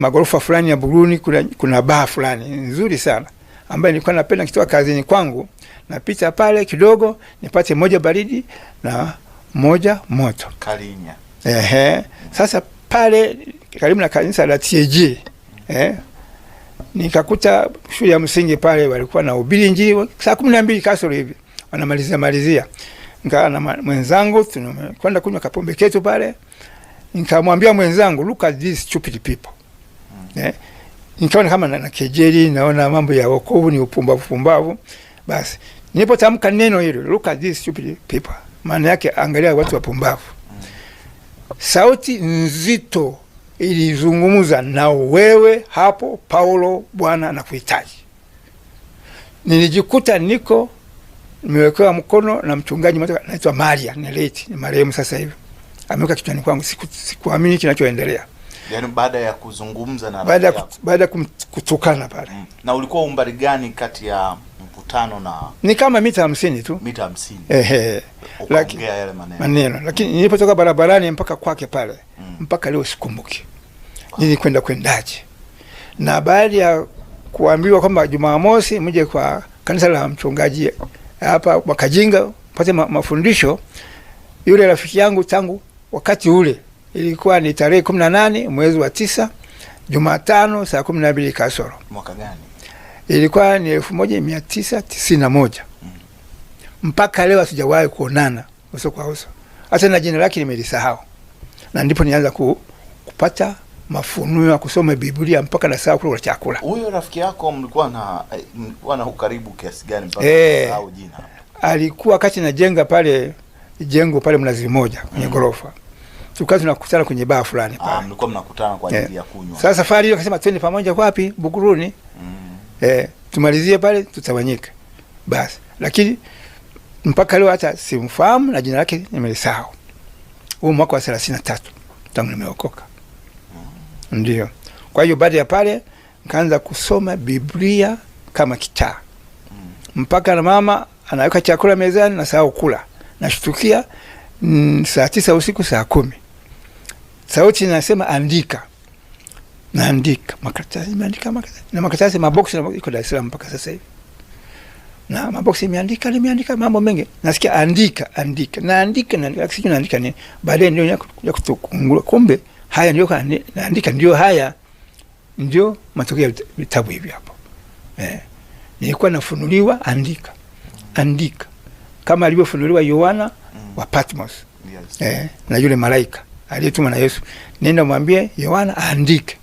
magorofa fulani ya Buguruni kuna baa fulani nzuri sana ambayo nilikuwa napenda kitoka kazini kwangu, napita pale kidogo nipate moja baridi na moja moto. Kalinya. Sasa pale karibu na kanisa la TAG nikakuta shule ya msingi pale walikuwa na ubiri injili saa 12 kasoro hivi wanamalizia. Nikaa na mwenzangu tunakwenda kunywa kapombe ketu pale, nikamwambia mwenzangu, look at these stupid people. Nikaona kama na kejeli, naona mambo ya wokovu ni upumbavu. Basi nilipotamka neno hilo, look at these stupid people, maana yake angalia watu wapumbavu. Sauti nzito ilizungumza, na wewe hapo Paulo, Bwana anakuhitaji. Nilijikuta niko nimewekewa mkono na mchungaji mmoja anaitwa Maria Neleti, ni marehemu sasa hivi. Ameweka kichwani kwangu, sikuamini kinachoendelea. Yaani baada ya kuzungumza na baada kutukana pale. Na ulikuwa umbali gani kati ya mkutano na? Ni kama mita 50 tu. Mita 50. Lakini yale maneno. Lakini nilipotoka barabarani mpaka kwake pale, mpaka leo sikumbuki nilikwenda kwendaje. Na baada ya kuambiwa kwamba Jumamosi mje kwa kanisa la mchungaji hapa Wakajinga pate mafundisho, yule rafiki yangu tangu wakati ule, ilikuwa ni tarehe 18 mwezi wa 9 Jumatano saa 12 kasoro. Mwaka gani? Ilikuwa ni 1991. Mpaka leo sijawahi kuonana uso kwa uso. Hata na jina lake nimelisahau. Na ndipo nianza kupata mafunuo ya kusoma Biblia mpaka na saa kula chakula. Huyo rafiki yako mlikuwa na ukaribu kiasi gani mpaka au jina? Alikuwa kati na jenga pale jengo pale Mnazi Mmoja kwenye gorofa. Tulikuwa tunakutana kwenye baa fulani pale. Mlikuwa mnakutana kwa ajili ya kunywa. Sasa safari hiyo akasema twende pamoja wapi? Buguruni. Tumalizie pale tutawanyika. Basi. Lakini mpaka leo hata simfahamu na jina lake nimelisahau. Huo mwaka wa 33 tangu nimeokoka. Ndio. Kwa hiyo baada ya pale nikaanza kusoma Biblia kama kitaa. Mpaka na mama anaweka chakula mezani na sahau kula. Nashtukia saa 9 usiku saa 10. Sauti inasema andika. Naandika. Makaratasi nimeandika na makaratasi maboksi iko Dar es Salaam mpaka sasa hivi. Na maboksi nimeandika mambo mengi. Nasikia andika. Naandika nini? Baadaye ndio ya kutukungua. Kumbe haya ndio naandika, ndio haya ndio matokeo ya vitabu hivi hapo. Nilikuwa nafunuliwa andika kama alivyofunuliwa Yohana wa Patmos. Na yule malaika aliyetumwa na Yesu, nenda mwambie Yohana aandike.